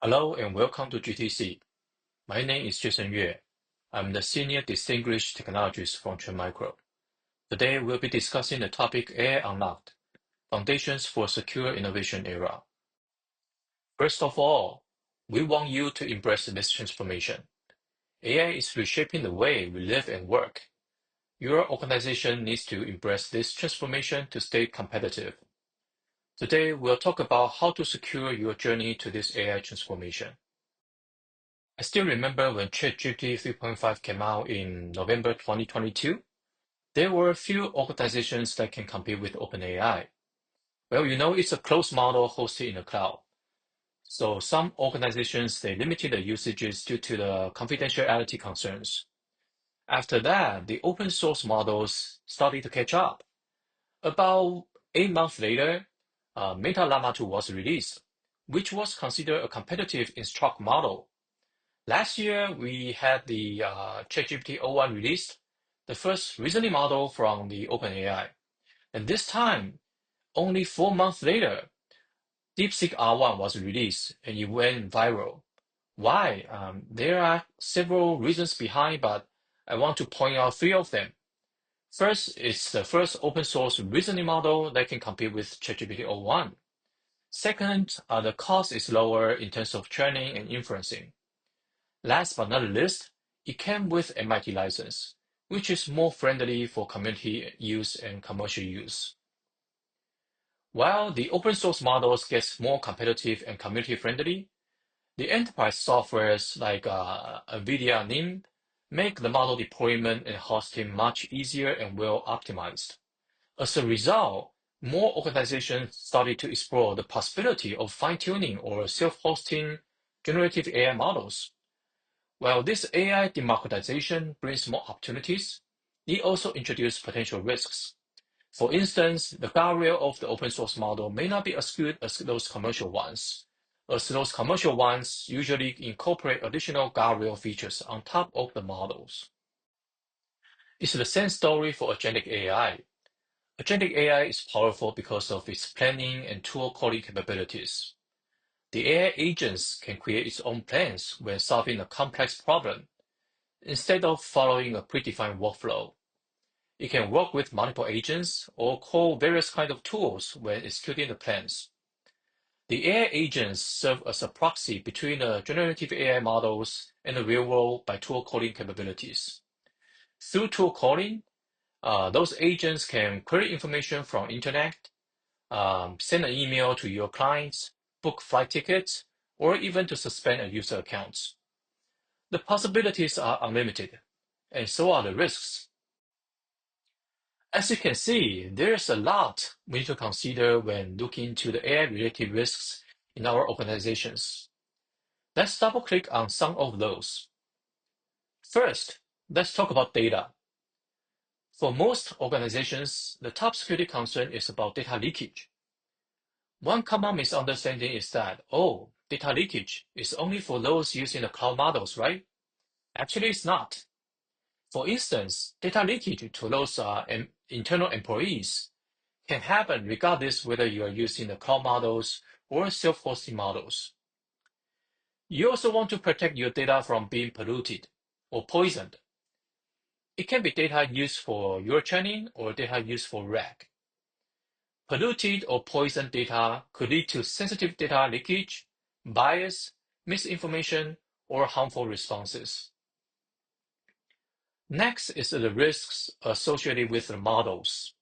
Hello and welcome to GTC. My name is Jason Yue. I'm the Senior Distinguished Technologist from Trend Micro. Today we'll be discussing the topic AI Unlocked, Foundations for a Secure Innovation Era. First of all, we want you to embrace this transformation. AI is reshaping the way we live and work. Your organization needs to embrace this transformation to stay competitive. Today, we'll talk about how to secure your journey to this AI transformation. I still remember when ChatGPT 3.5 came out in November 2022. There were few organizations that can compete with OpenAI. Well, it's a closed model hosted in the cloud. So some organizations, they limited the usages due to the confidentiality concerns. After that, the open source models started to catch up. About 8 months later, Meta Llama 2 was released, which was considered a competitive instruct model. Last year, we had the ChatGPT o1 released, the first reasoning model from the OpenAI. And this time, only 4 months later, DeepSeek R1 was released and it went viral. Why? There are several reasons behind, but I want to point out 3 of them. First, it's the first open source reasoning model that can compete with ChatGPT o1. Second, the cost is lower in terms of training and inferencing. Last but not least, it came with MIT license, which is more friendly for community use and commercial use. While the open source models get more competitive and community friendly, the enterprise softwares like Nvidia NIM make the model deployment and hosting much easier and well optimized. As a result, more organizations started to explore the possibility of fine-tuning or self-hosting generative AI models. While this AI democratization brings more opportunities, it also introduces potential risks. For instance, the guardrail of the open source model may not be as good as those commercial ones, as those commercial ones usually incorporate additional guardrail features on top of the models. It's the same story for Agentic AI. Agentic AI is powerful because of its planning and tool calling capabilities. The AI agents can create its own plans when solving a complex problem, instead of following a predefined workflow. It can work with multiple agents or call various kinds of tools when executing the plans. The AI agents serve as a proxy between the generative AI models and the real world by tool calling capabilities. Through tool calling, those agents can query information from internet, send an email to your clients, book flight tickets, or even to suspend a user account. The possibilities are unlimited, and so are the risks. As you can see, there's a lot we need to consider when looking into the AI-related risks in our organizations. Let's double-click on some of those. First, let's talk about data. For most organizations, the top security concern is about data leakage. One common misunderstanding is that, data leakage is only for those using the cloud models, right? Actually, it's not. For instance, data leakage to those internal employees can happen regardless whether you are using the cloud models or self-hosting models. You also want to protect your data from being polluted or poisoned. It can be data used for your training or data used for RAG. Polluted or poisoned data could lead to sensitive data leakage, bias, misinformation, or harmful responses. Next is the risks associated with the models.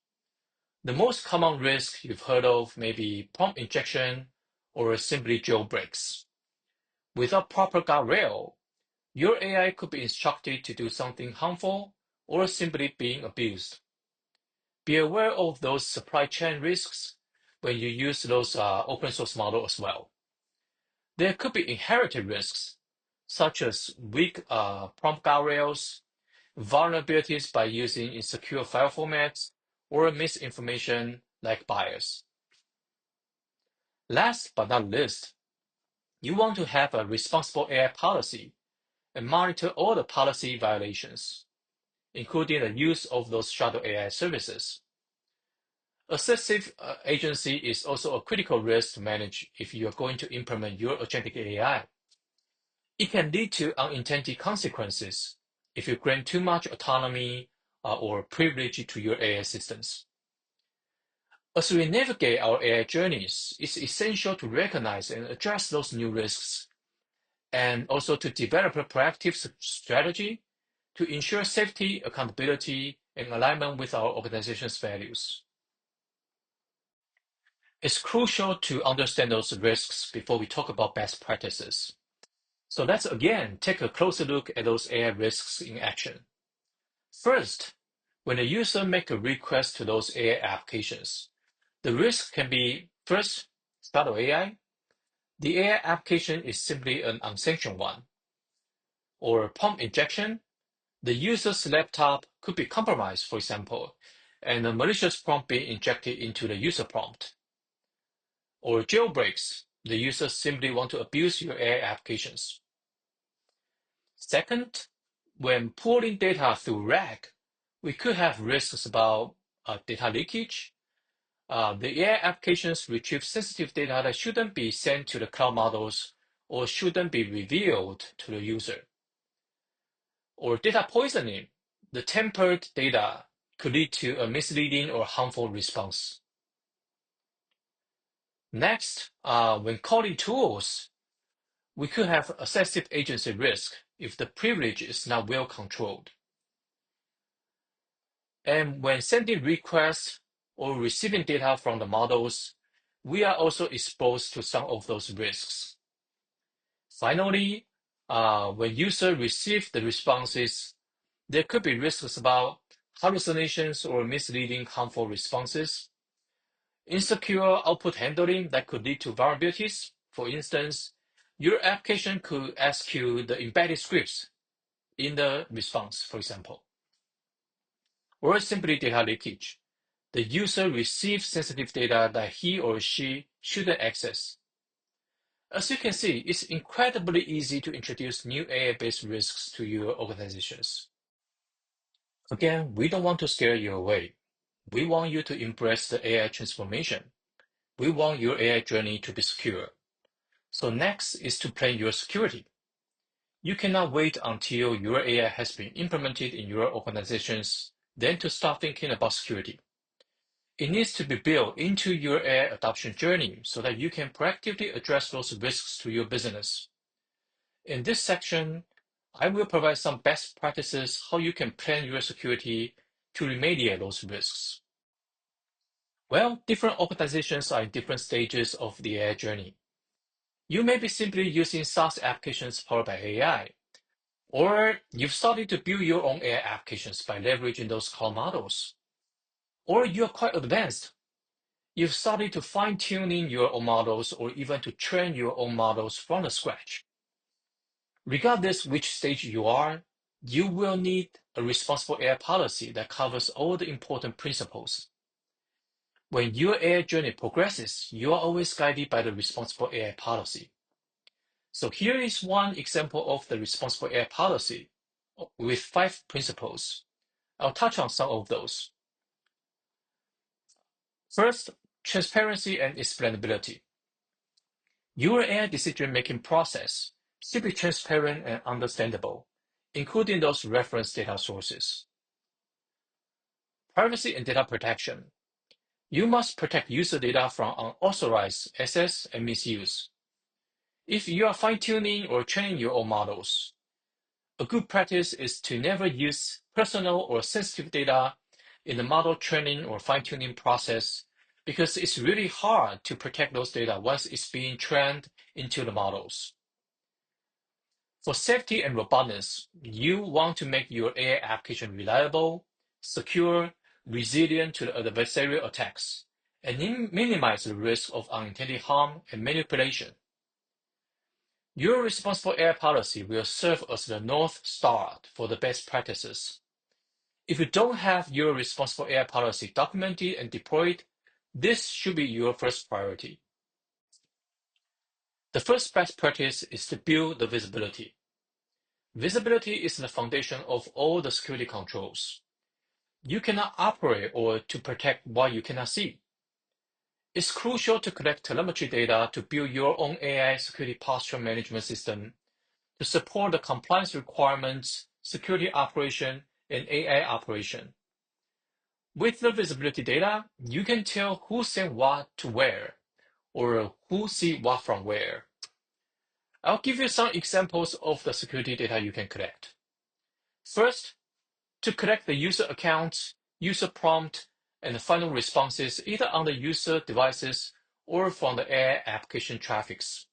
The most common risk you've heard of may be prompt injection or simply jailbreaks. Without proper guardrail, your AI could be instructed to do something harmful or simply being abused. Be aware of those supply chain risks when you use those open source models as well. There could be inherited risks, such as weak prompt guardrails, vulnerabilities by using insecure file formats, or misinformation like bias. Last but not least, you want to have a responsible AI policy and monitor all the policy violations, including the use of those shadow AI services. Excessive agency is also a critical risk to manage if you are going to implement your agentic AI. It can lead to unintended consequences if you grant too much autonomy or privilege to your AI systems. As we navigate our AI journeys, it's essential to recognize and address those new risks, and also to develop a proactive strategy to ensure safety, accountability, and alignment with our organization's values. It's crucial to understand those risks before we talk about best practices. So let's again take a closer look at those AI risks in action. First, when a user makes a request to those AI applications, the risk can be, first, shadow AI. The AI application is simply an unsanctioned one. Or prompt injection. The user's laptop could be compromised, for example, and a malicious prompt being injected into the user prompt. Or jailbreaks. The user simply want to abuse your AI applications. Second, when pulling data through RAG, we could have risks about data leakage. The AI applications retrieve sensitive data that shouldn't be sent to the cloud models or shouldn't be revealed to the user. Or data poisoning. The tampered data could lead to a misleading or harmful response. Next, when calling tools, we could have excessive agency risk if the privilege is not well controlled. And when sending requests or receiving data from the models, we are also exposed to some of those risks. Finally, when users receive the responses, there could be risks about hallucinations or misleading harmful responses, insecure output handling that could lead to vulnerabilities. For instance, your application could ask you the embedded scripts in the response, for example. Or simply data leakage. The user receives sensitive data that he or she shouldn't access. As you can see, it's incredibly easy to introduce new AI-based risks to your organizations. Again, we don't want to scare you away. We want you to embrace the AI transformation. We want your AI journey to be secure. So next is to plan your security. You cannot wait until your AI has been implemented in your organizations, then to start thinking about security. It needs to be built into your AI adoption journey so that you can proactively address those risks to your business. In this section, I will provide some best practices how you can plan your security to remediate those risks. Well, different organizations are in different stages of the AI journey. You may be simply using SaaS applications powered by AI, or you've started to build your own AI applications by leveraging those cloud models. Or you're quite advanced. You've started to fine-tuning your own models or even to train your own models from the scratch. Regardless which stage you are, you will need a responsible AI policy that covers all the important principles. When your AI journey progresses, you are always guided by the responsible AI policy. So here is one example of the responsible AI policy with 5 principles. I'll touch on some of those. First, transparency and explainability. Your AI decision-making process should be transparent and understandable, including those reference data sources. Privacy and data protection. You must protect user data from unauthorized access and misuse. If you are fine-tuning or training your own models, a good practice is to never use personal or sensitive data in the model training or fine-tuning process because it's really hard to protect those data once it's being trained into the models. For safety and robustness, you want to make your AI application reliable, secure, resilient to the adversarial attacks, and minimize the risk of unintended harm and manipulation. Your responsible AI policy will serve as the North Star for the best practices. If you don't have your responsible AI policy documented and deployed, this should be your first priority. The first best practice is to build the visibility. Visibility is the foundation of all the security controls. You cannot operate or to protect what you cannot see. It's crucial to collect telemetry data to build your own AI security posture management system to support the compliance requirements, security operation, and AI operation. With the visibility data, you can tell who sent what to where, or who see what from where. I'll give you some examples of the security data you can collect. First, to collect the user accounts, user prompt, and the final responses either on the user devices or from the AI application traffics.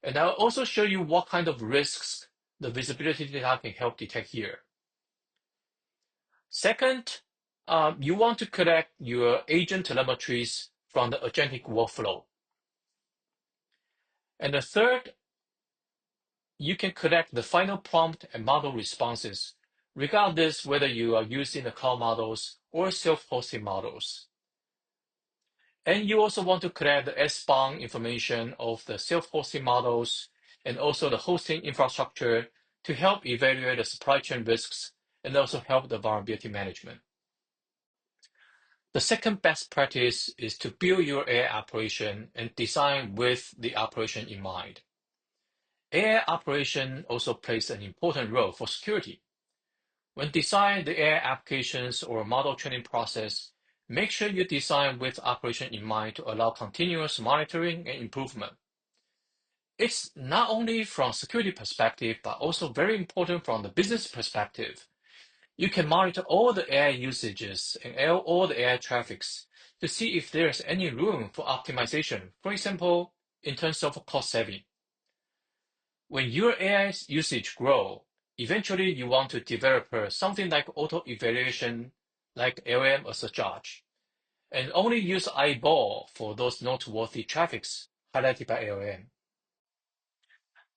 And I'll also show you what kind of risks the visibility data can help detect here. Second, you want to collect your agent telemetries from the agentic workflow. And the third, you can collect the final prompt and model responses, regardless whether you are using the cloud models or self-hosted models. And you also want to collect the S-bound information of the self-hosted models and also the hosting infrastructure to help evaluate the supply chain risks and also help the vulnerability management. The second best practice is to build your AI operation and design with the operation in mind. AI operation also plays an important role for security. When designing the AI applications or model training process, make sure you design with operation in mind to allow continuous monitoring and improvement. It's not only from security perspective, but also very important from the business perspective. You can monitor all the AI usages and all the AI traffics to see if there's any room for optimization, for example, in terms of cost saving. When your AI usage grows, eventually you want to develop something like auto-evaluation, like LLM as a judge, and only use eyeball for those noteworthy traffics highlighted by LLM.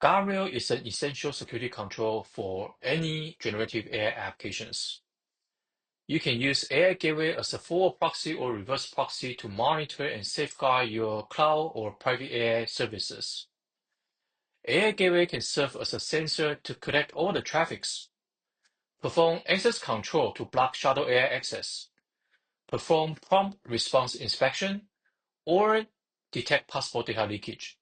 Guardrail is an essential security control for any generative AI applications. You can use AI Gateway as a forward proxy or reverse proxy to monitor and safeguard your cloud or private AI services. AI Gateway can serve as a sensor to collect all the traffics, perform access control to block shadow AI access, perform prompt response inspection, or detect possible data leakage.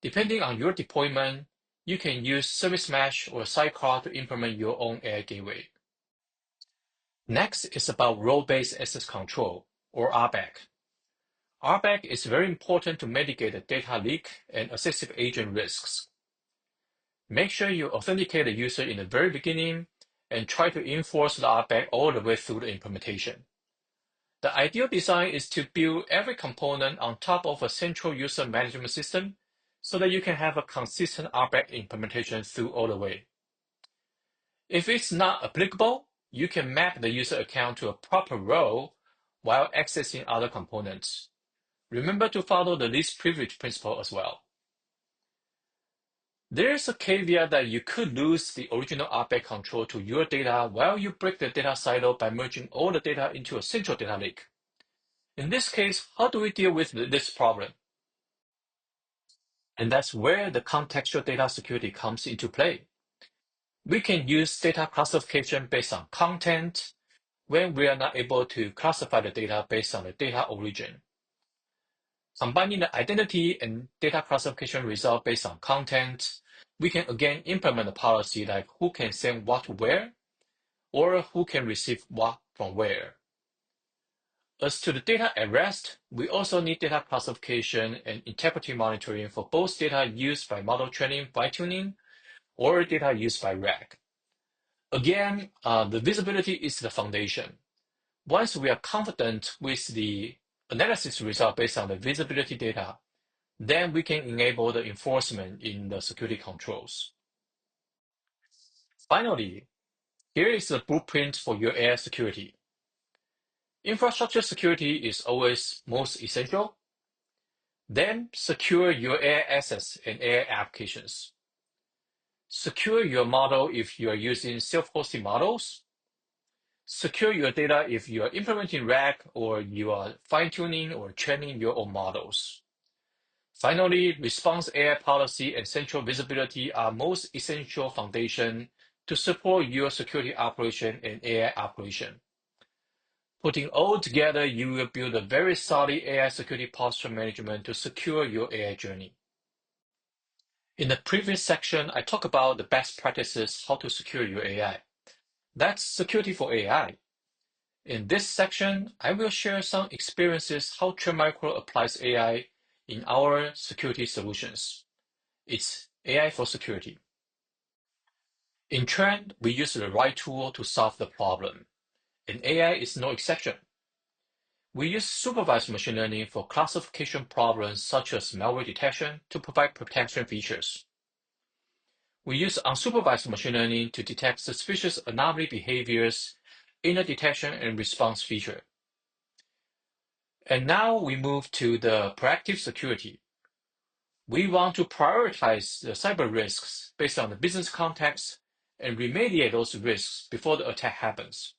Depending on your deployment, you can use Service Mesh or Sidecar to implement your own AI Gateway. Next is about role-based access control, or RBAC. RBAC is very important to mitigate the data leak and excessive agent risks. Make sure you authenticate the user in the very beginning and try to enforce the RBAC all the way through the implementation. The ideal design is to build every component on top of a central user management system so that you can have a consistent RBAC implementation through all the way. If it's not applicable, you can map the user account to a proper role while accessing other components. Remember to follow the least privilege principle as well. There is a caveat that you could lose the original RBAC control to your data while you break the data silo by merging all the data into a central data lake. In this case, how do we deal with this problem? And that's where the contextual data security comes into play. We can use data classification based on content when we are not able to classify the data based on the data origin. Combining the identity and data classification result based on content, we can again implement a policy like who can send what to where, or who can receive what from where. As to the data at rest, we also need data classification and integrity monitoring for both data used by model training fine-tuning or data used by RAG. Again, the visibility is the foundation. Once we are confident with the analysis result based on the visibility data, then we can enable the enforcement in the security controls. Finally, here is the blueprint for your AI security. Infrastructure security is always most essential. Then secure your AI assets and AI applications. Secure your model if you are using self-hosted models. Secure your data if you are implementing RAG or you are fine-tuning or training your own models. Finally, response AI policy and central visibility are most essential foundation to support your security operation and AI operation. Putting all together, you will build a very solid AI security posture management to secure your AI journey. In the previous section, I talked about the best practices how to secure your AI. That's security for AI. In this section, I will share some experiences how Trend Micro applies AI in our security solutions. It's AI for security. In Trend, we use the right tool to solve the problem, and AI is no exception. We use supervised machine learning for classification problems such as malware detection to provide protection features. We use unsupervised machine learning to detect suspicious anomaly behaviors in the detection and response feature. And now we move to the proactive security. We want to prioritize the cyber risks based on the business context and remediate those risks before the attack happens.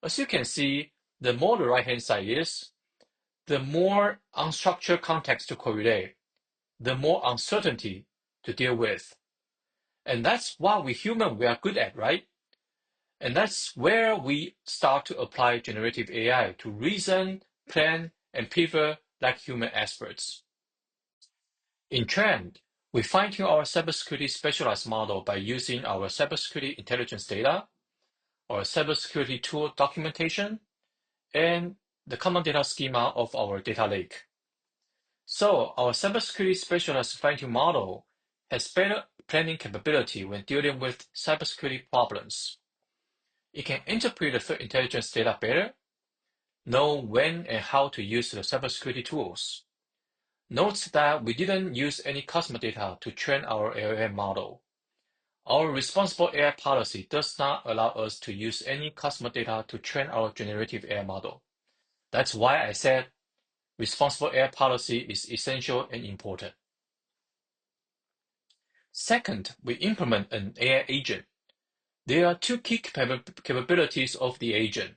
As you can see, the more the right-hand side is, the more unstructured context to correlate, the more uncertainty to deal with. And that's what we humans are good at, right? And that's where we start to apply generative AI to reason, plan, and pivot like human experts. In Trend, we fine-tune our cybersecurity specialized model by using our cybersecurity intelligence data, our cybersecurity tool documentation, and the common data schema of our data lake. So our cybersecurity specialized fine-tune model has better planning capability when dealing with cybersecurity problems. It can interpret the threat intelligence data better, know when and how to use the cybersecurity tools. Note that we didn't use any customer data to train our LLM model. Our responsible AI policy does not allow us to use any customer data to train our generative AI model. That's why I said responsible AI policy is essential and important. Second, we implement an AI agent. There are two key capabilities of the agent.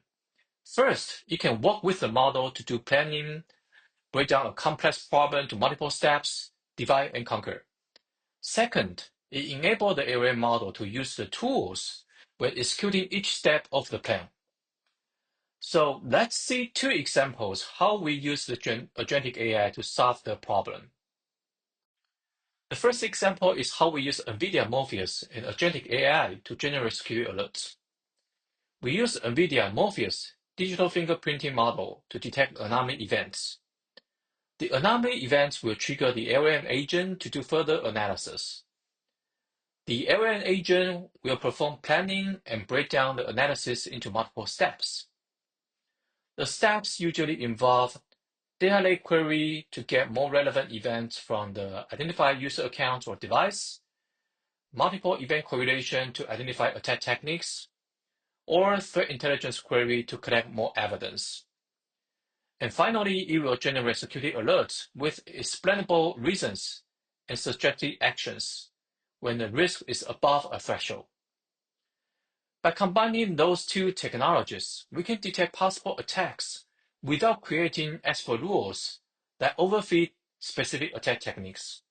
First, it can work with the model to do planning, break down a complex problem to multiple steps, divide and conquer. Second, it enables the LLM model to use the tools when executing each step of the plan. So let's see two examples how we use the agentic AI to solve the problem. The first example is how we use NVIDIA Morpheus and agentic AI to generate security alerts. We use NVIDIA Morpheus digital fingerprinting model to detect anomaly events. The anomaly events will trigger the LLM agent to do further analysis. The LLM agent will perform planning and break down the analysis into multiple steps. The steps usually involve data lake query to get more relevant events from the identified user account or device, multiple event correlation to identify attack techniques, or threat intelligence query to collect more evidence. And finally, it will generate security alerts with explainable reasons and suggested actions when the risk is above a threshold. By combining those two technologies, we can detect possible attacks without creating expert rules that overfit specific attack techniques.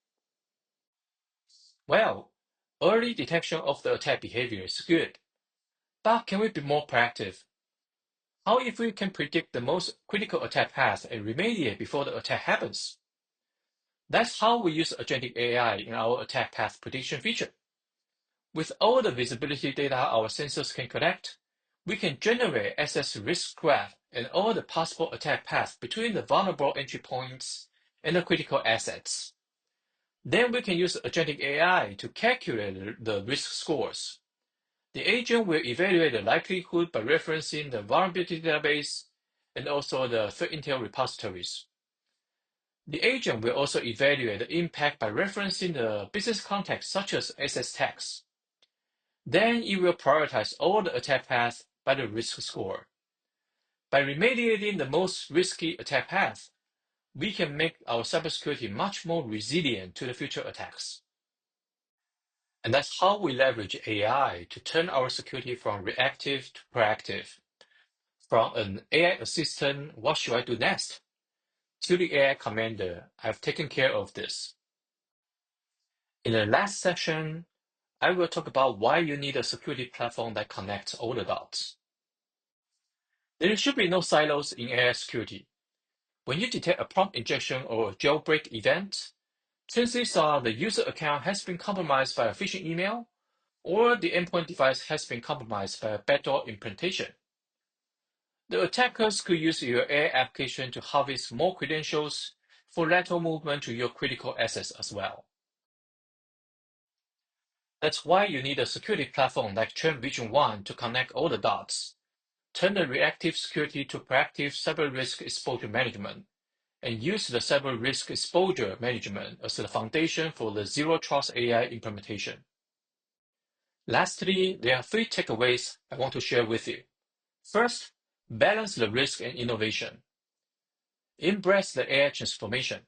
Well, early detection of the attack behavior is good, but can we be more proactive? How if we can predict the most critical attack path and remediate before the attack happens? That's how we use agentic AI in our attack path prediction feature. With all the visibility data our sensors can collect, we can generate access risk graph and all the possible attack paths between the vulnerable entry points and the critical assets. Then we can use agentic AI to calculate the risk scores. The agent will evaluate the likelihood by referencing the vulnerability database and also the threat intel repositories. The agent will also evaluate the impact by referencing the business context such as SS tags. Then it will prioritize all the attack paths by the risk score. By remediating the most risky attack path, we can make our cybersecurity much more resilient to the future attacks. And that's how we leverage AI to turn our security from reactive to proactive. From an AI assistant, what should I do next? To the AI commander, I've taken care of this. In the last section, I will talk about why you need a security platform that connects all the dots. There should be no silos in AI security. When you detect a prompt injection or a jailbreak event, chances are the user account has been compromised by a phishing email, or the endpoint device has been compromised by a backdoor implementation. The attackers could use your AI application to harvest more credentials for lateral movement to your critical assets as well. That's why you need a security platform like Trend Vision One to connect all the dots, turn the reactive security to proactive cyber risk exposure management, and use the cyber risk exposure management as the foundation for the zero trust AI implementation. Lastly, there are 3 takeaways I want to share with you. First, balance the risk and innovation. Embrace the AI transformation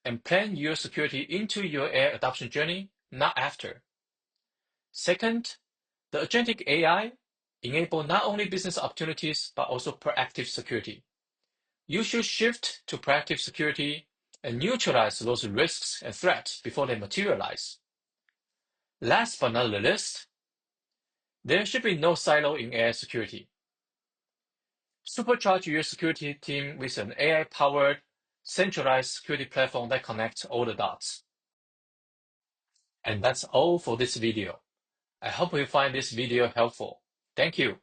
and plan your security into your AI adoption journey, not after. Second, the Agentic AI enable not only business opportunities but also proactive security. You should shift to proactive security and neutralize those risks and threats before they materialize. Last but not the least, there should be no silo in AI security. Supercharge your security team with an AI-powered, centralized security platform that connects all the dots. And that's all for this video. I hope you find this video helpful. Thank you.